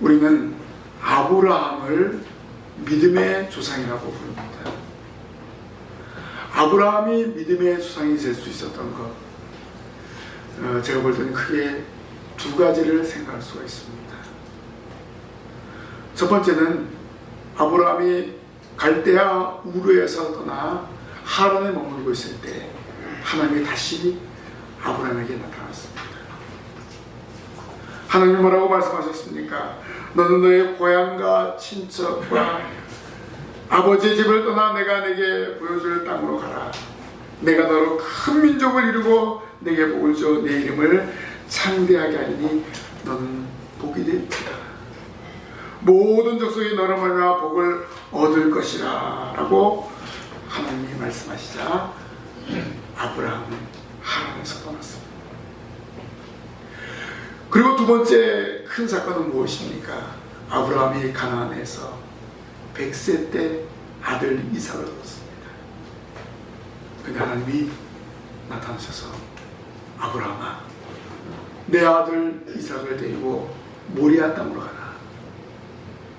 우리는 아브라함을 믿음의 조상이라고 부릅니다. 아브라함이 믿음의 조상이 될 수 있었던 것, 제가 볼 때는 크게 두 가지를 생각할 수가 있습니다. 첫 번째는 아브라함이 갈대아 우르에서 떠나 하란에 머물고 있을 때 하나님이 다시 아브라함에게 나타났습니다. 하나님이 뭐라고 말씀하셨습니까? 너는 너의 고향과 친척과 아버지의 집을 떠나 내가 내게 보여줄 땅으로 가라. 내가 너로 큰 민족을 이루고 내게 복을 줘 내 이름을 창대하게 하리니 너는 복이 될지라. 모든 족속이 너로 말미암아 복을 얻을 것이라 라고 하나님이 말씀하시자 아브라함은 하란에서 떠났습니다. 그리고 두 번째 큰 사건은 무엇입니까? 아브라함이 가나안에서 100세 때 아들 이삭을 얻었습니다. 근데 하나님이 나타나셔서 아브라함아, 내 아들 이삭을 데리고 모리아 땅으로 가라.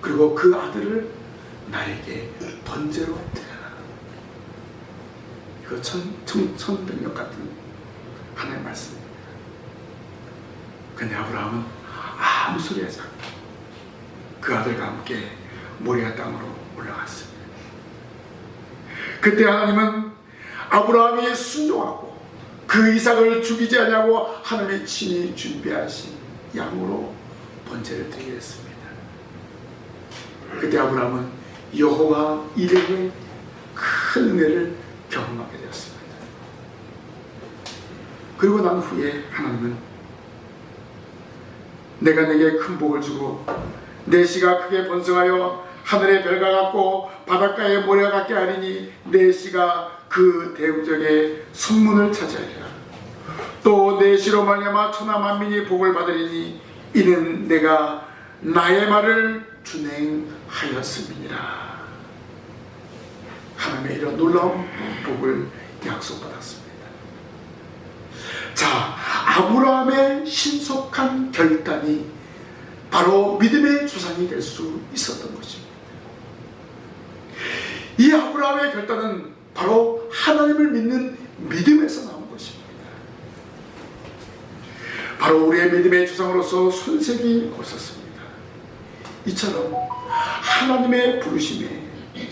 그리고 그 아들을 나에게 번제로 드려라. 이거 천백력 같은 하나님의 말씀입니다. 근데 아브라함은 아무 소리 하지 않고 그 아들과 함께 모리아 땅으로 올라갔습니다. 그때 하나님은 아브라함이 순종하고 그 이삭을 죽이지 않냐고 하나님의 친히 준비하신 양으로 번제를 드리게 했습니다. 그때 아브라함은 여호와 이레의 큰 은혜를 경험하게 되었습니다. 그리고 난 후에 하나님은 내가 내게 큰 복을 주고 내 씨가 크게 번성하여 하늘의 별과 같고 바닷가의 모래와 같게 하리니 내 씨가 그 대우적의 성문을 차지하리라. 또 내 씨로 말미암아 천하 만민이 복을 받으리니 이는 내가 나의 말을 준행하였음이니라. 하나님의 이런 놀라운 복을 약속받았습니다. 자, 아브라함의 신속한 결단이 바로 믿음의 조상이 될 수 있었던 것입니다. 이 아브라함의 결단은 바로 하나님을 믿는 믿음에서 나온 것입니다. 바로 우리의 믿음의 조상으로서 손색이 없었습니다. 이처럼 하나님의 부르심에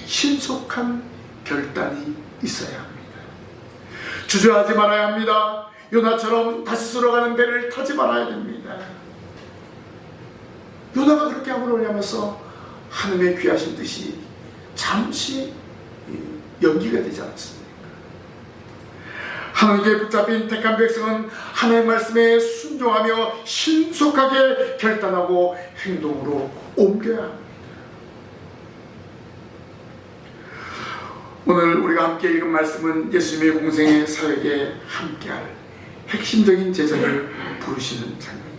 신속한 결단이 있어야 합니다. 주저하지 말아야 합니다. 요나처럼 다시스로 가는 배를 타지 말아야 됩니다. 요나가 그렇게 하고 하면서 하나님의 귀하신 뜻이 잠시 연기가 되지 않았습니까? 하나님께 붙잡힌 택한 백성은 하나님의 말씀에 순종하며 신속하게 결단하고 행동으로 옮겨야 합니다. 오늘 우리가 함께 읽은 말씀은 예수님의 공생의 사역에 함께할 핵심적인 제자를 부르시는 장면입니다.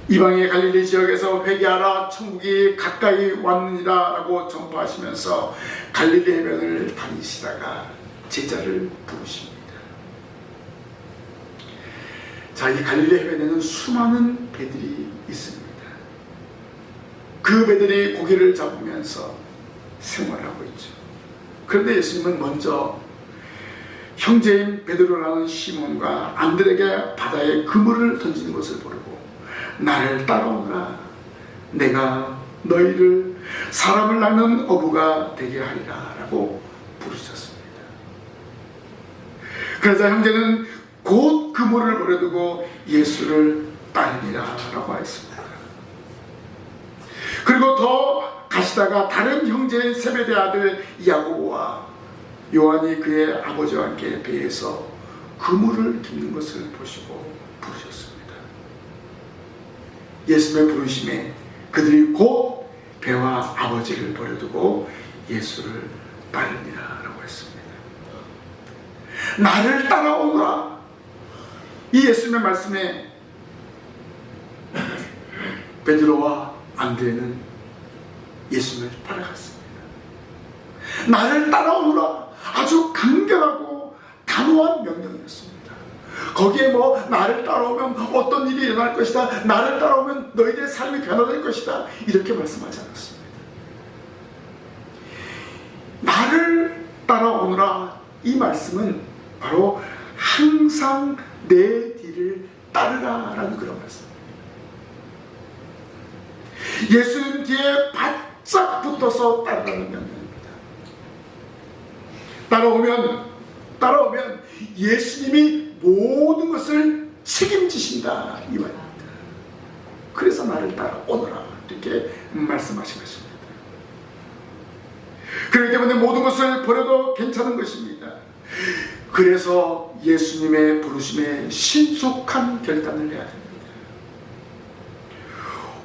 이방의 갈릴리 지역에서 회개하라 천국이 가까이 왔느니라 라고 전파하시면서 갈릴리 해변을 다니시다가 제자를 부르십니다. 자, 이 갈릴리 해변에는 수많은 배들이 있습니다. 그 배들이 고기를 잡으면서 생활하고 있죠. 그런데 예수님은 먼저 형제인 베드로라는 시몬과 안드레에게 바다에 그물을 던지는 것을 보고 나를 따라오라. 내가 너희를 사람을 낳는 어부가 되게 하리라 라고 부르셨습니다. 그러자 형제는 곧 그물을 버려두고 예수를 따르니라 라고 했습니다. 그리고 더 가시다가 다른 형제인 세베대 아들 야고보와 요한이 그의 아버지와 함께 배에서 그물을 깁는 것을 보시고 부르셨습니다. 예수님의 부르심에 그들이 곧 배와 아버지를 버려두고 예수를 따르니라 라고 했습니다. 나를 따라오라. 이 예수님의 말씀에 베드로와 안드레는 예수님을 따라갔습니다. 나를 따라오라. 아주 강경하고 단호한 명령이었습니다. 거기에 뭐 나를 따라오면 어떤 일이 일어날 것이다, 나를 따라오면 너희들의 삶이 변화될 것이다, 이렇게 말씀하지 않았습니다. 나를 따라오너라, 이 말씀은 바로 항상 내 뒤를 따르라라는 그런 말씀입니다. 예수님 뒤에 바짝 붙어서 따르라는 명령입니다. 따라오면 예수님이 모든 것을 책임지신다, 이 말입니다. 그래서 나를 따라오너라, 이렇게 말씀하신 것입니다. 그렇기 때문에 모든 것을 버려도 괜찮은 것입니다. 그래서 예수님의 부르심에 신속한 결단을 해야 됩니다.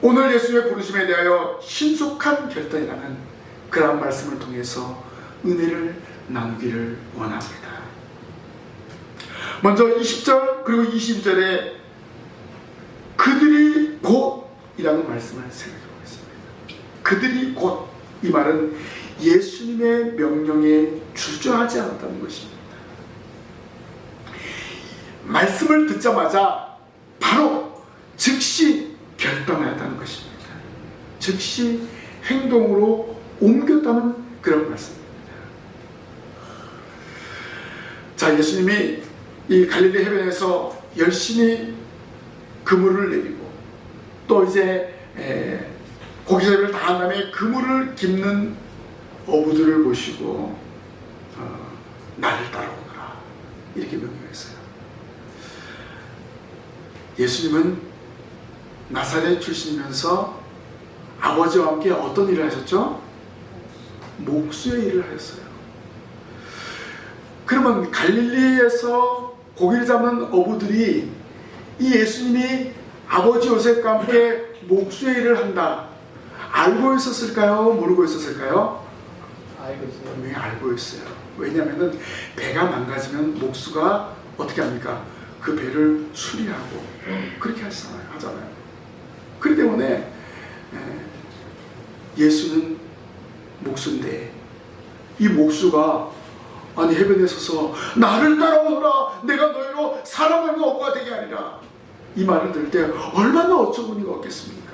오늘 예수님의 부르심에 대하여 신속한 결단이라는 그런 말씀을 통해서 은혜를 나누기를 원합니다. 먼저 20절 그리고 22절에 그들이 곧이라는 말씀을 생각해 보겠습니다. 그들이 곧, 이 말은 예수님의 명령에 주저하지 않았다는 것입니다. 말씀을 듣자마자 바로 즉시 결단하였다는 것입니다. 즉시 행동으로 옮겼다는 그런 말씀입니다. 자, 예수님이 이 갈릴리 해변에서 열심히 그물을 내리고 또 이제 고기잡이를 다 한 다음에 그물을 깁는 어부들을 보시고 나를 따라오너라, 이렇게 명령했어요. 예수님은 나사렛 출신이면서 아버지와 함께 어떤 일을 하셨죠? 목수의 일을 하셨어요. 그러면 갈릴리에서 고기를 잡는 어부들이 이 예수님이 아버지 요셉과 함께 목수의 일을 한다, 알고 있었을까요? 모르고 있었을까요? 알고 있어요. 분명히 알고 있어요. 왜냐하면 배가 망가지면 목수가 어떻게 합니까? 그 배를 수리하고 그렇게 하잖아요. 그렇기 때문에 예수는 목수인데 이 목수가 아니 해변에 서서 나를 따라오너라, 내가 너희로 사랑하는 어부가 되게 하리라, 이 말을 들을 때 얼마나 어처구니가 없겠습니까?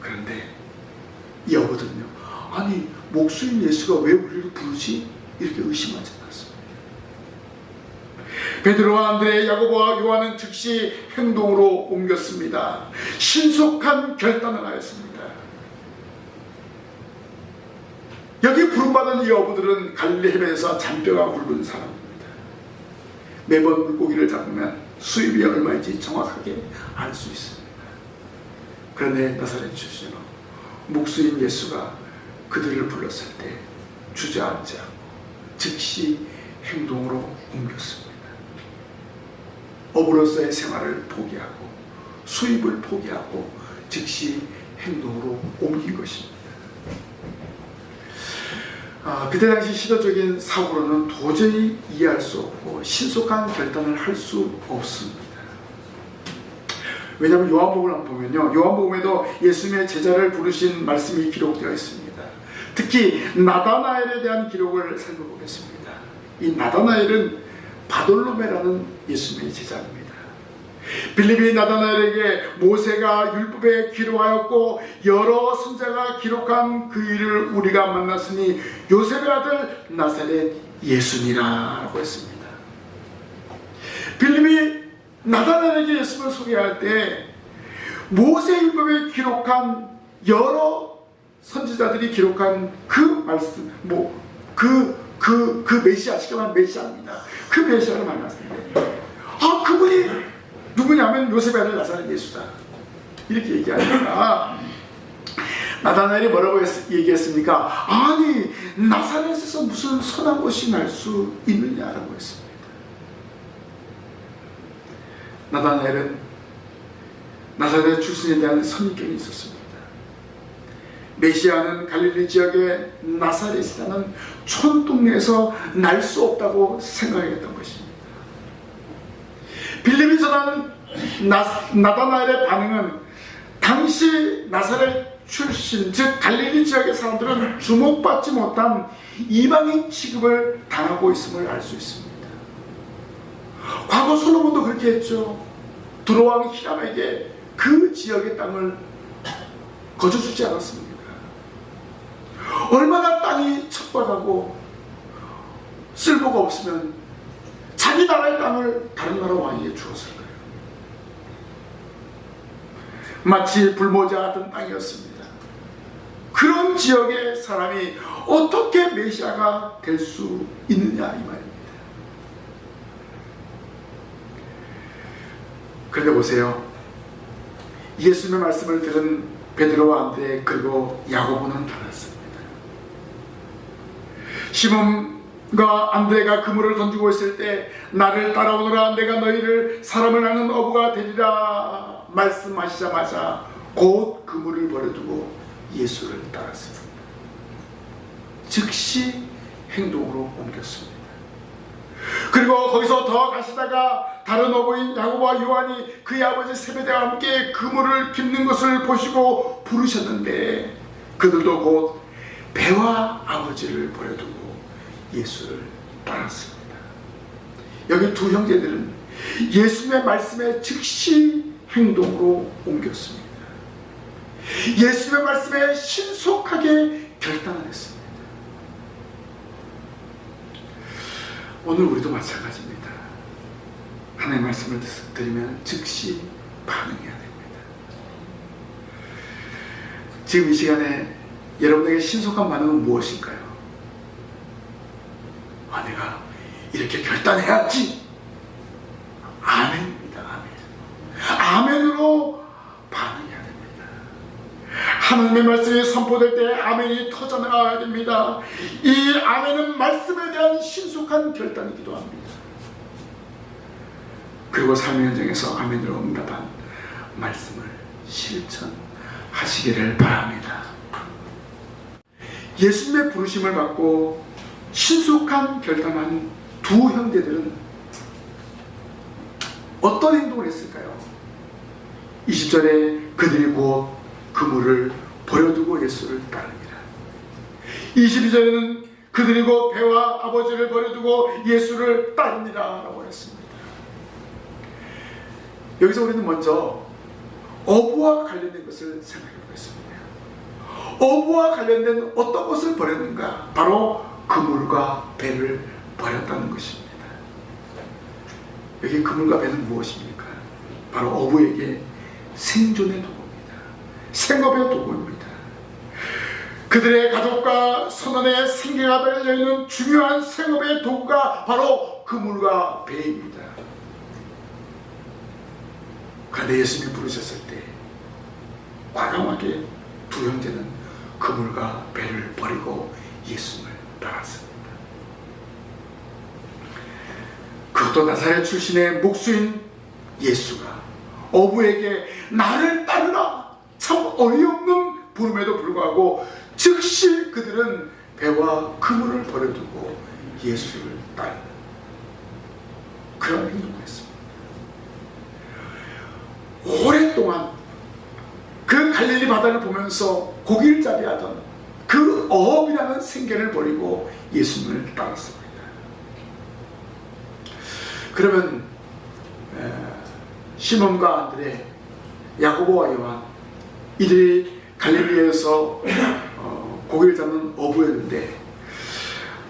그런데 이 어부들은요, 아니 목수인 예수가 왜 우리를 부르지? 이렇게 의심하지 않았습니다. 베드로와 안드레, 야고보와 요한은 즉시 행동으로 옮겼습니다. 신속한 결단을 하였습니다. 여기 부름받은 이 어부들은 갈릴리 해변에서 잔뼈가 굵은 사람입니다. 매번 물고기를 잡으면 수입이 얼마인지 정확하게 알 수 있습니다. 그런데 나사렛 출신으로 목수인 예수가 그들을 불렀을 때 주저앉지 않고 즉시 행동으로 옮겼습니다. 어부로서의 생활을 포기하고 수입을 포기하고 즉시 행동으로 옮긴 것입니다. 그때 당시 시대적인 사고로는 도저히 이해할 수 없고 신속한 결단을 할 수 없습니다. 왜냐하면 요한복음을 한번 보면요, 요한복음에도 예수님의 제자를 부르신 말씀이 기록되어 있습니다. 특히 나다나엘에 대한 기록을 살펴보겠습니다. 이 나다나엘은 바돌로메라는 예수님의 제자입니다. 빌립이 나다나엘에게 모세가 율법에 기록하였고 여러 선자가 기록한 그 일을 우리가 만났으니 요셉의 아들 나사렛 예수니라 라고 했습니다. 빌립이 나다나엘에게 예수님을 소개할 때 모세 율법에 기록한 여러 선지자들이 기록한 그 말씀, 그 메시아, 시간한 메시아입니다. 그 메시아를 만났는데 그분이 누구냐면 요셉의 아들 나사렛 예수다, 이렇게 얘기하니까 나다나엘이 뭐라고 얘기했습니까? 아니 나사렛에서 무슨 선한 것이 날 수 있느냐라고 했습니다. 나다나엘은 나사렛 출신에 대한 선입견이 있었습니다. 메시아는 갈릴리 지역의 나사렛이라는 촌동네에서 날 수 없다고 생각했던 것입니다. 빌립이 전하는 나다나엘의 반응은 당시 나사렛 출신, 즉 갈릴리 지역의 사람들은 주목받지 못한 이방인 취급을 당하고 있음을 알 수 있습니다. 과거 솔로몬도 그렇게 했죠. 두로왕 히람에게 그 지역의 땅을 거저주지 않았습니까? 얼마나 땅이 척박하고 쓸모가 없으면 자기 나라의 땅을 다른 나라 왕에게 주었을까요? 마치 불모자 같은 땅이었습니다. 그런 지역의 사람이 어떻게 메시아가 될 수 있느냐 이 말입니다. 그런데 보세요. 예수님의 말씀을 들은 베드로와 안드레 그리고 야고보는 달랐습니다. 시몬과 안드레가 그물을 던지고 있을 때 나를 따라오너라 내가 너희를 사람을 아는 어부가 되리라 말씀하시자마자 곧 그물을 버려두고 예수를 따랐습니다. 즉시 행동으로 옮겼습니다. 그리고 거기서 더 가시다가 다른 어부인 야고보와 요한이 그의 아버지 세베대와 함께 그물을 깁는 것을 보시고 부르셨는데 그들도 곧 배와 아버지를 버려두고 예수를 따랐습니다. 여기 두 형제들은 예수님의 말씀에 즉시 행동으로 옮겼습니다. 예수님의 말씀에 신속하게 결단을 했습니다. 오늘 우리도 마찬가지입니다. 하나님의 말씀을 들으면 즉시 반응해야 됩니다. 지금 이 시간에 여러분에게 신속한 반응은 무엇일까요? 내가 이렇게 결단해야지. 아멘입니다. 아멘. 아멘으로 반응해야 됩니다. 하나님의 말씀이 선포될 때 아멘이 터져나가야 됩니다. 이 아멘은 말씀에 대한 신속한 결단이기도 합니다. 그리고 삶의 현장에서 아멘으로 응답한 말씀을 실천하시기를 바랍니다. 예수님의 부르심을 받고 신속한 결단한 두 형제들은 어떤 행동을 했을까요? 20절에 그들이 곧 그물을 버려두고 예수를 따릅니다. 22절에는 그들이 곧 배와 아버지를 버려두고 예수를 따릅니다 라고 했습니다. 여기서 우리는 먼저 어부와 관련된 것을 생각해 보겠습니다. 어부와 관련된 어떤 것을 버렸는가? 바로 그물과 배를 버렸다는 것입니다. 여기 그물과 배는 무엇입니까? 바로 어부에게 생존의 도구입니다. 생업의 도구입니다. 그들의 가족과 선원의 생계가 달려있는 중요한 생업의 도구가 바로 그물과 배입니다. 그런데 예수님이 부르셨을 때 과감하게 두 형제는 그물과 배를 버리고 예수님을 따랐습니다. 그것도 나사렛 출신의 목수인 예수가 어부에게 나를 따르라 참 어이없는 부름에도 불구하고 즉시 그들은 배와 그물을 버려두고 예수를 따르는 그런 행동을 했습니다. 오랫동안 그 갈릴리 바다를 보면서 고기를 잡이하던 그 어업이라는 생계를 버리고 예수님을 따랐습니다. 그러면 시몬과 안드레, 야고보와 요한 이들이 갈릴리에서 고기를 잡는 어부였는데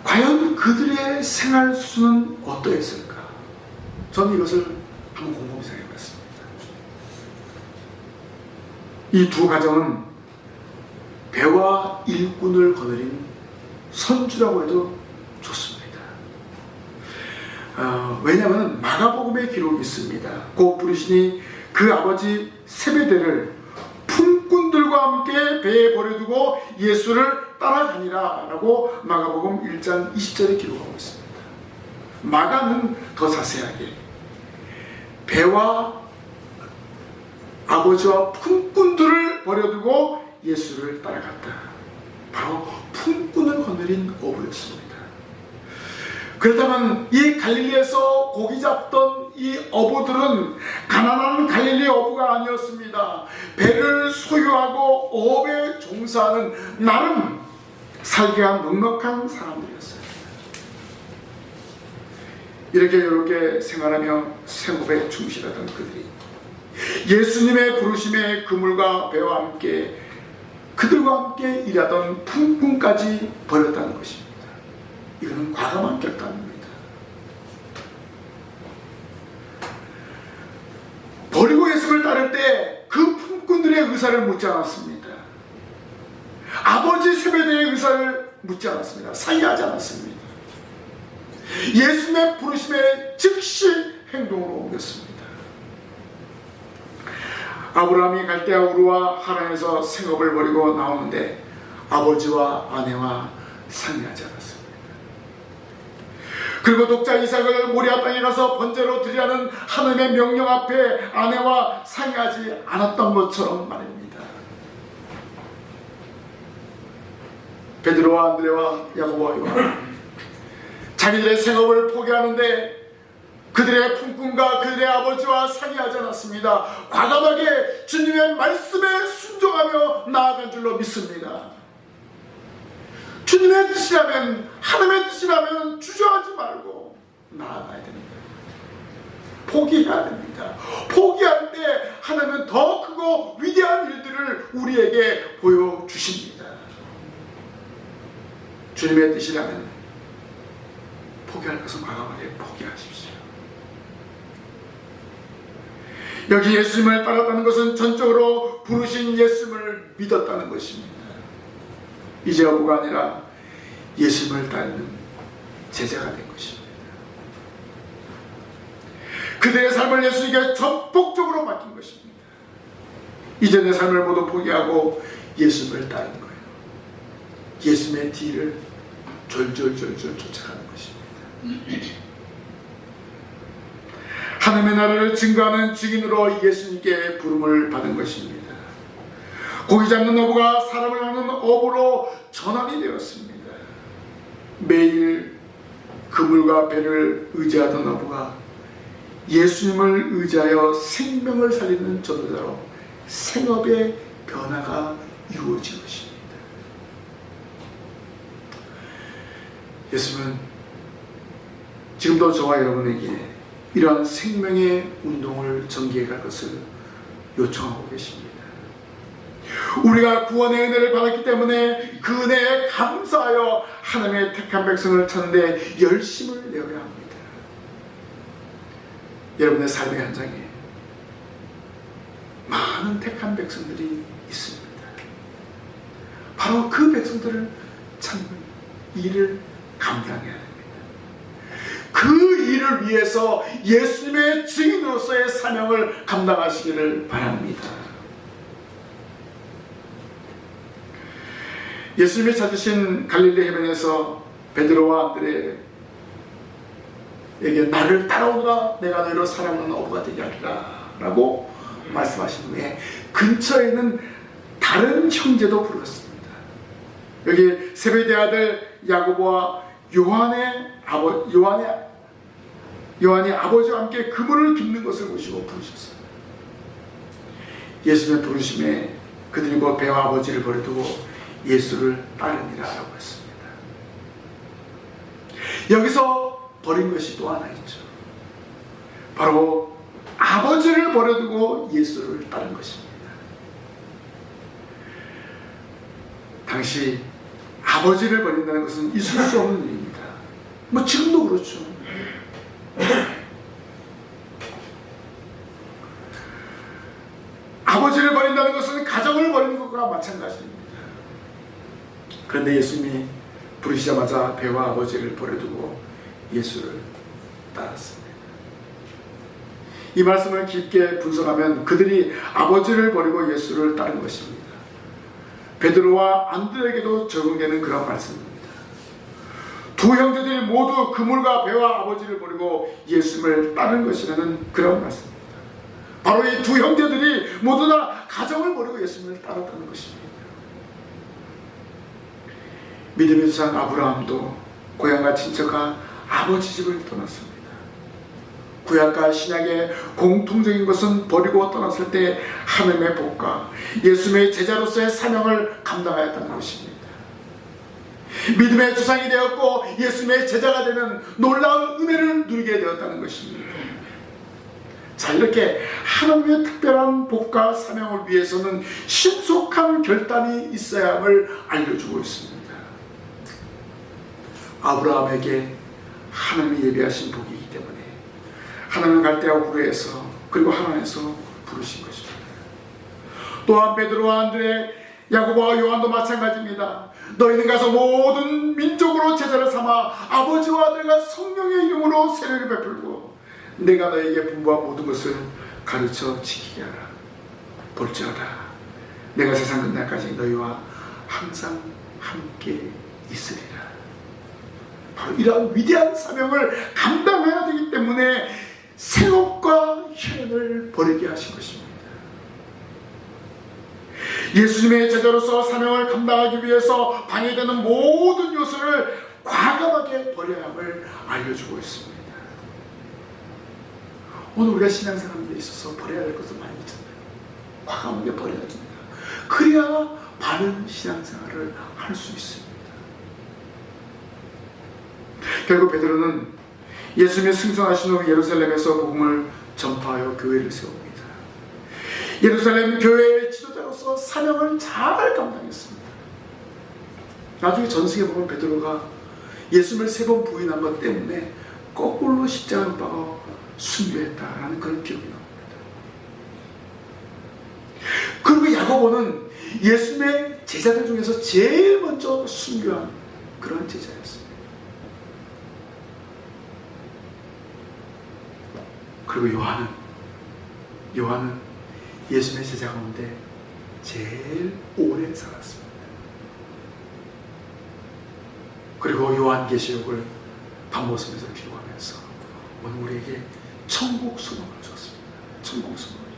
과연 그들의 생활 수준은 어떠했을까? 저는 이것을 한번 곰곰이 생각해봤습니다. 이 두 가정은 배와 일꾼을 거느린 선주라고 해도 좋습니다. 왜냐하면 마가복음의 기록이 있습니다. 곧 부르시니 그 아버지 세베대를 품꾼들과 함께 배에 버려두고 예수를 따라다니라 라고 마가복음 1장 20절에 기록하고 있습니다. 마가는 더 자세하게 배와 아버지와 품꾼들을 버려두고 예수를 따라갔다. 바로 품꾼을 거느린 어부였습니다. 그렇다면 이 갈릴리에서 고기 잡던 이 어부들은 가난한 갈릴리 어부가 아니었습니다. 배를 소유하고 어업에 종사하는 나름 살기가 넉넉한 사람들이었어요. 이렇게 생활하며 생업에 충실하던 그들이 예수님의 부르심의 그물과 배와 함께 그들과 함께 일하던 품꾼까지 버렸다는 것입니다. 이거는 과감한 결단입니다. 버리고 예수를 따를 때 그 품꾼들의 의사를 묻지 않았습니다. 아버지 세배대의 의사를 묻지 않았습니다. 상의하지 않았습니다. 예수님의 부르심에 즉시 행동으로 옮겼습니다. 아브라함이 갈대아 우르와 하란에서 생업을 벌이고 나오는데 아버지와 아내와 상의하지 않았습니다. 그리고 독자 이삭을 모리아 땅에 가서 번제로 드리라는 하나님의 명령 앞에 아내와 상의하지 않았던 것처럼 말입니다. 베드로와 안드레와 야고보와 요한, 자기들의 생업을 포기하는데 그들의 품꾼과 그들의 아버지와 상의하지 않았습니다. 과감하게 주님의 말씀에 순종하며 나아간 줄로 믿습니다. 주님의 뜻이라면, 하나님의 뜻이라면 주저하지 말고 나아가야 됩니다. 포기해야 됩니다. 포기할 때 하나님은 더 크고 위대한 일들을 우리에게 보여주십니다. 주님의 뜻이라면 포기할 것은 과감하게 포기하십시오. 여기 예수님을 따랐다는 것은 전적으로 부르신 예수님을 믿었다는 것입니다. 이제 어부가 아니라 예수님을 따르는 제자가 된 것입니다. 그들의 삶을 예수님께 전폭적으로 맡긴 것입니다. 이제 내 삶을 모두 포기하고 예수님을 따르는 거예요. 예수님의 뒤를 졸졸졸졸 쫓아가는 것입니다. 하나님의 나라를 증거하는 증인으로 예수님께 부름을 받은 것입니다. 고기 잡는 어부가 사람을 하는 어부로 전환이 되었습니다. 매일 그물과 배를 의지하던 어부가 예수님을 의지하여 생명을 살리는 전도자로 생업의 변화가 이루어진 것입니다. 예수님은 지금도 저와 여러분에게 이러한 생명의 운동을 전개해 갈 것을 요청하고 계십니다. 우리가 구원의 은혜를 받았기 때문에 그 은혜에 감사하여 하나님의 택한 백성을 찾는데 열심을 내어야 합니다. 여러분의 삶의 현장에 많은 택한 백성들이 있습니다. 바로 그 백성들을 찾는 일을 감당해야 됩니다. 그 일을 위해서 예수님의 증인으로서의 사명을 감당하시기를 바랍니다. 예수님이 찾으신 갈릴리 해변에서 베드로와 안드레에게 나를 따라오라, 내가 너희로 사랑하는 어부가 되게 하리라 라고 말씀하신 후에 근처에 있는 다른 형제도 부르셨습니다. 여기 세베대 아들 야고보와 요한이 아버지와 함께 그물을 깁는 것을 보시고 부르셨어요. 예수님의 부르심에 그들과 배와 아버지를 버려두고 예수를 따르니라 라고 했습니다. 여기서 버린 것이 또 하나 있죠. 바로 아버지를 버려두고 예수를 따른 것입니다. 당시 아버지를 버린다는 것은 있을 수 없는 일입니다. 뭐 지금도 그렇죠. 아버지를 버린다는 것은 가정을 버리는 것과 마찬가지입니다. 그런데 예수님이 부르시자마자 배와 아버지를 버려두고 예수를 따랐습니다. 이 말씀을 깊게 분석하면 그들이 아버지를 버리고 예수를 따른 것입니다. 베드로와 안드레에게도 적용되는 그런 말씀입니다. 두 형제들이 모두 그물과 배와 아버지를 버리고 예수를 따른 것이라는 그런 말씀입니다. 바로 이 두 형제들이 모두 다 가정을 버리고 예수를 따랐다는 것입니다. 믿음의 조상 아브라함도 고향과 친척과 아버지 집을 떠났습니다. 구약과 신약의 공통적인 것은 버리고 떠났을 때 하나님의 복과 예수님의 제자로서의 사명을 감당하였다는 것입니다. 믿음의 조상이 되었고 예수님의 제자가 되는 놀라운 은혜를 누리게 되었다는 것입니다. 자, 이렇게 하나님의 특별한 복과 사명을 위해서는 신속한 결단이 있어야 함을 알려주고 있습니다. 아브라함에게 하나님이 예비하신 복이기 때문에 하나님 갈대아 우르에서 그리고 하나님에서 부르신 것입니다. 또한 베드로와 안드레, 야고보와 요한도 마찬가지입니다. 너희는 가서 모든 민족으로 제자를 삼아 아버지와 아들과 성령의 이름으로 세례를 베풀고 내가 너희에게 분부한 모든 것을 가르쳐 지키게 하라. 볼지어다 내가 세상 끝날까지 너희와 항상 함께 있으리라. 바로 이러한 위대한 사명을 감당해야 되기 때문에 생업과 혈연을 버리게 하신 것입니다. 예수님의 제자로서 사명을 감당하기 위해서 방해되는 모든 요소를 과감하게 버려야 함을 알려주고 있습니다. 오늘 우리가 신앙생활에 있어서 버려야 될 것은 많이 있잖아요. 과감하게 버려야 됩니다. 그래야 바른 신앙생활을 할 수 있습니다. 결국 베드로는 예수님의 승천하신 후 예루살렘에서 복음을 전파하여 교회를 세웁니다. 예루살렘 교회의 지도자로서 사명을 잘 감당했습니다. 나중에 전승에 보면 베드로가 예수님을 3번 부인한 것 때문에 거꾸로 십자가를 못 박아 순교했다라는 그런 기록이 나옵니다. 그리고 야고보는 예수님의 제자들 중에서 제일 먼저 순교한 그런 제자였습니다. 그리고 요한은 예수님의 제자 가운데 제일 오래 살았습니다. 그리고 요한계시록을 반복하면서 기록하면서 오늘 우리에게 천국 소망을 줬습니다. 천국 소망을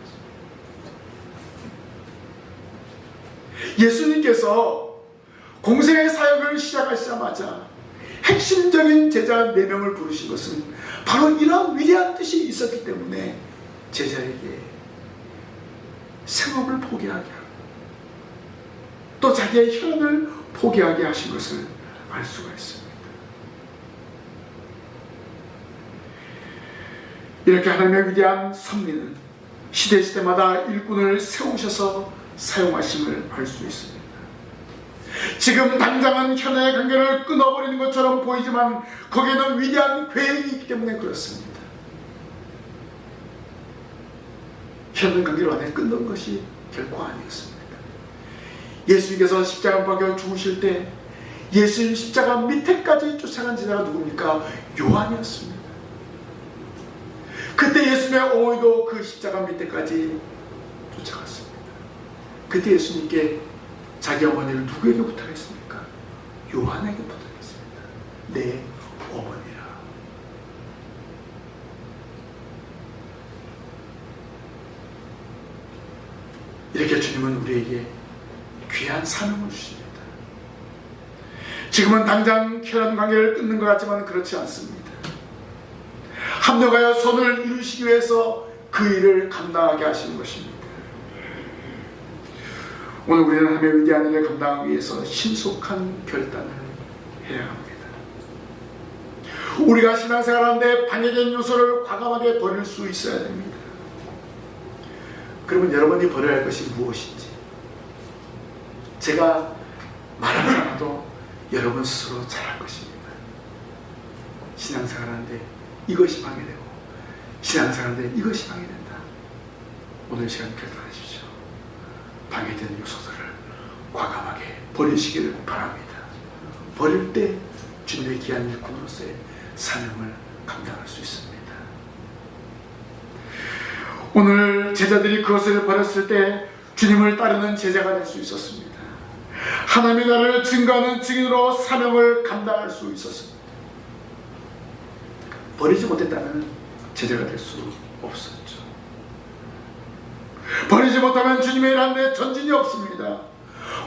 줬습니다. 예수님께서 공생의 사역을 시작하시자마자 핵심적인 제자 4명을 부르신 것은 바로 이러한 위대한 뜻이 있었기 때문에 제자에게 생업을 포기하게 하고 또 자기의 혈연을 포기하게 하신 것을 알 수가 있습니다. 이렇게 하나님의 위대한 섭리는 시대시대마다 일꾼을 세우셔서 사용하심을 알 수 있습니다. 지금 당장은 혈연의 관계를 끊어버리는 것처럼 보이지만 거기에는 위대한 계획이 있기 때문에 그렇습니다. 혈연 관계를 완전히 끊는 것이 결코 아니었습니다. 예수님께서 십자가 박혀 죽으실 때 예수님 십자가 밑에까지 쫓아간 제자가 누굽니까? 요한이었습니다. 그때 예수님의 어머니도 그 십자가 밑에까지 쫓아갔습니다. 그때 예수님께 자기 어머니를 누구에게 부탁했습니까? 요한에게 부탁했습니다. 내 어머니라. 이렇게 주님은 우리에게 귀한 사명을 주십니다. 지금은 당장 혈연 관계를 끊는 것 같지만 그렇지 않습니다. 합력하여 선을 이루시기 위해서 그 일을 감당하게 하시는 것입니다. 오늘 우리는 하나님의 위대한 일을 감당하기 위해서 신속한 결단을 해야 합니다. 우리가 신앙생활하는데 방해된 요소를 과감하게 버릴 수 있어야 됩니다. 그러면 여러분이 버려야 할 것이 무엇인지 제가 말하지 않아도 여러분 스스로 잘할 것입니다. 신앙생활하는데 이것이 방해되고 신앙생활하는데 이것이 방해된다. 오늘 시간 결단하십시오. 방해되는 요소들을 과감하게 버리시기를 바랍니다. 버릴 때 주님의 귀한 일꾼으로서의 사명을 감당할 수 있습니다. 오늘 제자들이 그것을 버렸을 때 주님을 따르는 제자가 될 수 있었습니다. 하나님의 나라를 증거하는 증인으로 사명을 감당할 수 있었습니다. 버리지 못했다면 제자가 될 수 없었죠. 버리지 못하면 주님의 일 하는데 전진이 없습니다.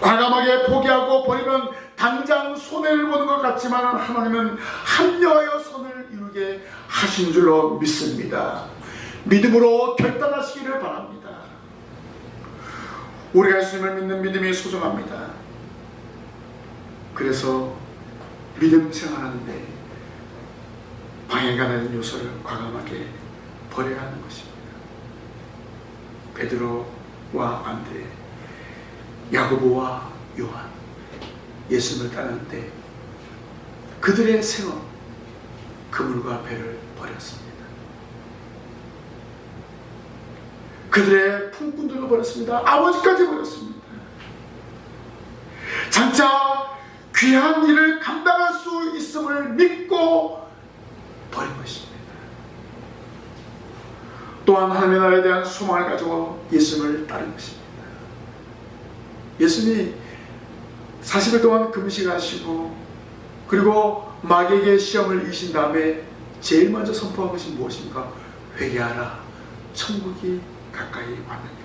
과감하게 포기하고 버리면 당장 손해를 보는 것 같지만 하나님은 합력하여 선을 이루게 하신 줄로 믿습니다. 믿음으로 결단하시기를 바랍니다. 우리가 예수님을 믿는 믿음이 소중합니다. 그래서 믿음 생활하는데 방해가 되는 요소를 과감하게 버려야 하는 것입니다. 베드로와 안드레, 야고보와 요한, 예수님을 따르는데 그들의 생업, 그물과 배를 버렸습니다. 그들의 품꾼들도 버렸습니다. 아버지까지 버렸습니다. 장차 귀한 일을 감당할 수 있음을 믿고 버린 것입니다. 또한 하나님의 나라에 대한 소망을 가지고 예수님을 따른 것입니다. 예수님이 40일 동안 금식하시고 그리고 마귀에게 시험을 이기신 다음에 제일 먼저 선포한 것이 무엇입니까? 회개하라, 천국이 가까이 왔느니라.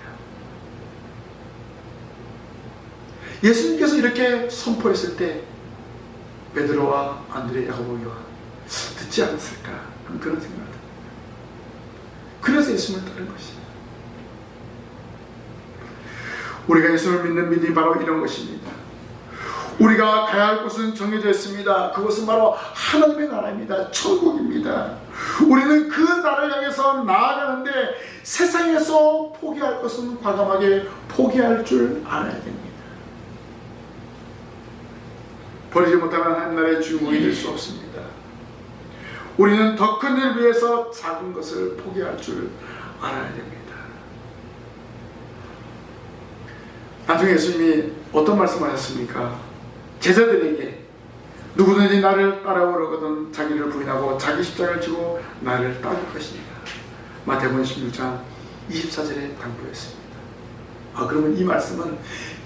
예수님께서 이렇게 선포했을 때 베드로와 안드레, 야고보, 요한 듣지 않았을까 하는 그런 생각을 합니다. 그래서 예수님을 따른 것이에요. 우리가 예수를 믿는 믿음이 바로 이런 것입니다. 우리가 가야 할 곳은 정해져 있습니다. 그것은 바로 하나님의 나라입니다. 천국입니다. 우리는 그 나라를 향해서 나아가는데 세상에서 포기할 것은 과감하게 포기할 줄 알아야 됩니다. 버리지 못하면 하나님 나라의 주인공이 될 수 없습니다. 우리는 더 큰 일을 위해서 작은 것을 포기할 줄 알아야 됩니다. 나중에 예수님이 어떤 말씀하셨습니까? 제자들에게 누구든지 나를 따라오려거든 자기를 부인하고 자기 십자가를 지고 나를 따를 것이니라. 마태복음 16장 24절에 당부했습니다. 그러면 이 말씀은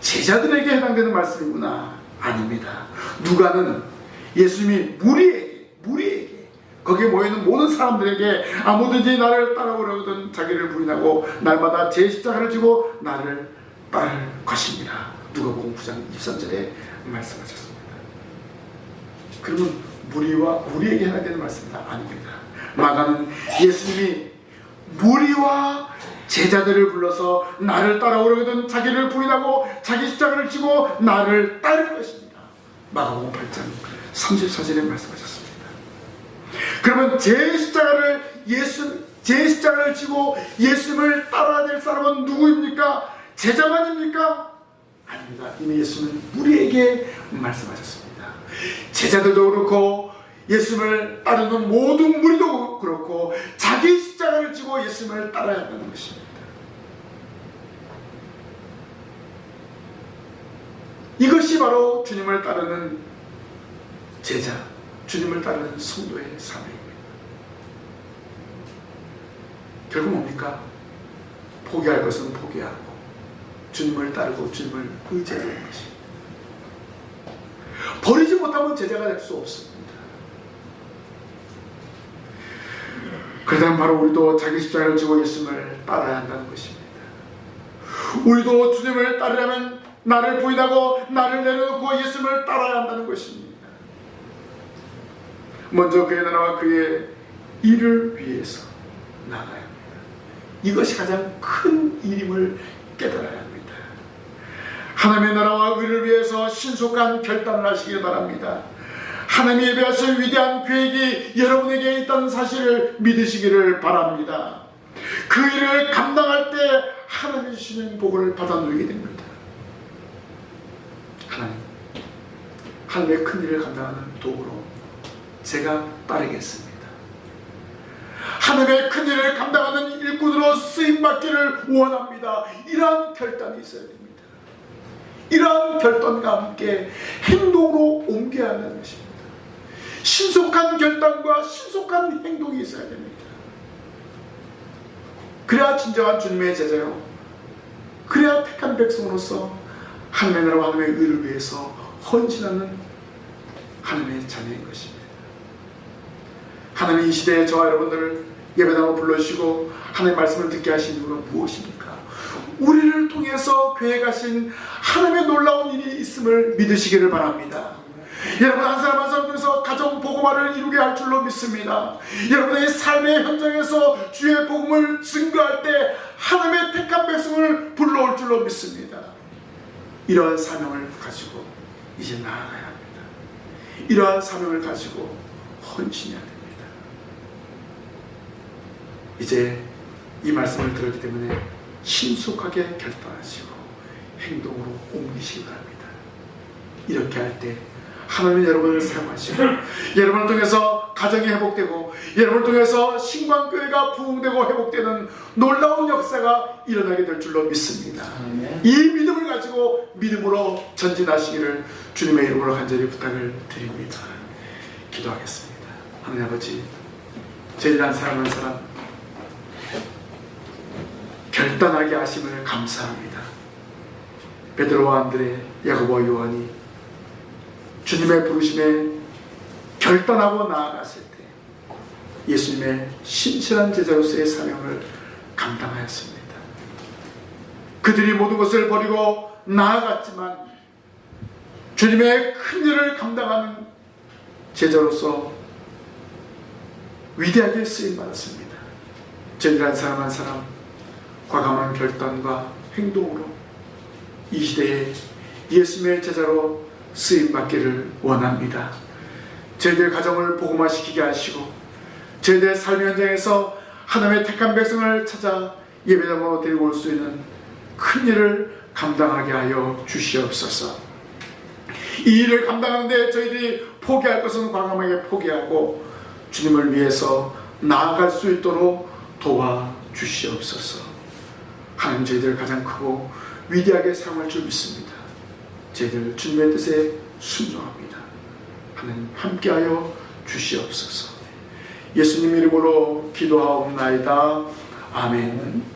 제자들에게 해당되는 말씀이구나. 아닙니다. 누가는 예수님이 무리에게 거기에 모여있는 모든 사람들에게 아무든지 나를 따라오려거든 자기를 부인하고 날마다 제 십자가를 지고 나를 따를 것입니다. 누가복음 9장 23절에 말씀하셨습니다. 그러면 무리에게 해당되는 말씀입니다. 아닙니다. 마가는 예수님이 무리와 제자들을 불러서 나를 따라오려거든 자기를 부인하고 자기 십자가를 지고 나를 따를 것입니다. 마가복음 8장 34절에 말씀하셨습니다. 그러면 제 십자가를 지고 예수님을 따라야 될 사람은 누구입니까? 제자만입니까? 아닙니다. 이미 예수님은 무리에게 말씀하셨습니다. 제자들도 그렇고 예수님을 따르는 모든 무리도 그렇고 자기 십자가를 지고 예수님을 따라야 한다는 것입니다. 이것이 바로 주님을 따르는 제자, 주님을 따르는 성도의 삶입니다. 결국 뭡니까? 포기할 것은 포기하고 주님을 따르고 주님을 의지하는 것입니다. 버리지 못하면 제자가 될 수 없습니다. 그렇다면 바로 우리도 자기 십자가를 지고 예수님을 따라야 한다는 것입니다. 우리도 주님을 따르려면 나를 부인하고 나를 내려놓고 예수님을 따라야 한다는 것입니다. 먼저 그의 나라와 그의 일을 위해서 나가야 합니다. 이것이 가장 큰 일임을 깨달아야 합니다. 하나님의 나라와 의를 위해서 신속한 결단을 하시길 바랍니다. 하나님이 예배하신 위대한 계획이 여러분에게 있다는 사실을 믿으시기를 바랍니다. 그 일을 감당할 때 하나님이 주시는 복을 받아 누리게 됩니다. 하나님의 큰 일을 감당하는 도구로 제가 따르겠습니다. 하나님의 큰 일을 감당하는 일꾼으로 쓰임받기를 원합니다. 이러한 결단이 있어야 됩니다. 이러한 결단과 함께 행동으로 옮겨야 하는 것입니다. 신속한 결단과 신속한 행동이 있어야 됩니다. 그래야 진정한 주님의 제자요, 그래야 택한 백성으로서 하나님의 나라와 하나님의 의를 위해서 헌신하는 하나님의 자녀인 것입니다. 하나님이 이 시대에 저와 여러분들을 예배당으로 불러주시고 하나님의 말씀을 듣게 하신 이유가 무엇입니까? 우리를 통해서 계획하신 하나님의 놀라운 일이 있음을 믿으시기를 바랍니다. 여러분 한 사람 한 사람 통해서 가정 복음화를 이루게 할 줄로 믿습니다. 여러분의 삶의 현장에서 주의 복음을 증거할 때 하나님의 택한 백성을 불러올 줄로 믿습니다. 이러한 사명을 가지고 이제 나아가야 합니다. 이러한 사명을 가지고 헌신해야 됩니다. 이제 이 말씀을 들었기 때문에 신속하게 결단하시고 행동으로 옮기시기 바랍니다. 이렇게 할 때 하나님은 여러분을 사용하시고 여러분을 통해서 가정이 회복되고 여러분을 통해서 신광교회가 부흥되고 회복되는 놀라운 역사가 일어나게 될 줄로 믿습니다. 이 믿음을 가지고 믿음으로 전진하시기를 주님의 이름으로 간절히 부탁을 드립니다. 기도하겠습니다. 하나님 아버지, 저희들 한 사람 한 사람 결단하게 하심을 감사합니다. 베드로와 안드레, 야고보와 요한이 주님의 부르심에 결단하고 나아갔을 때 예수님의 신실한 제자로서의 사명을 감당하였습니다. 그들이 모든 것을 버리고 나아갔지만 주님의 큰 일을 감당하는 제자로서 위대하게 쓰임받았습니다. 저희들 한 사람 한 사람 과감한 결단과 행동으로 이 시대에 예수님의 제자로 쓰임받기를 원합니다. 저희들 가정을 복음화시키게 하시고 저희들의 삶의 현장에서 하나님의 택한 백성을 찾아 예배당으로 데리고 올 수 있는 큰 일을 감당하게 하여 주시옵소서. 이 일을 감당하는데 저희들이 포기할 것은 과감하게 포기하고 주님을 위해서 나아갈 수 있도록 도와주시옵소서. 하나님, 저희들 가장 크고 위대하게 사용할 줄 믿습니다. 저희들 주님의 뜻에 순종합니다. 하나님 함께하여 주시옵소서. 예수님 이름으로 기도하옵나이다. 아멘.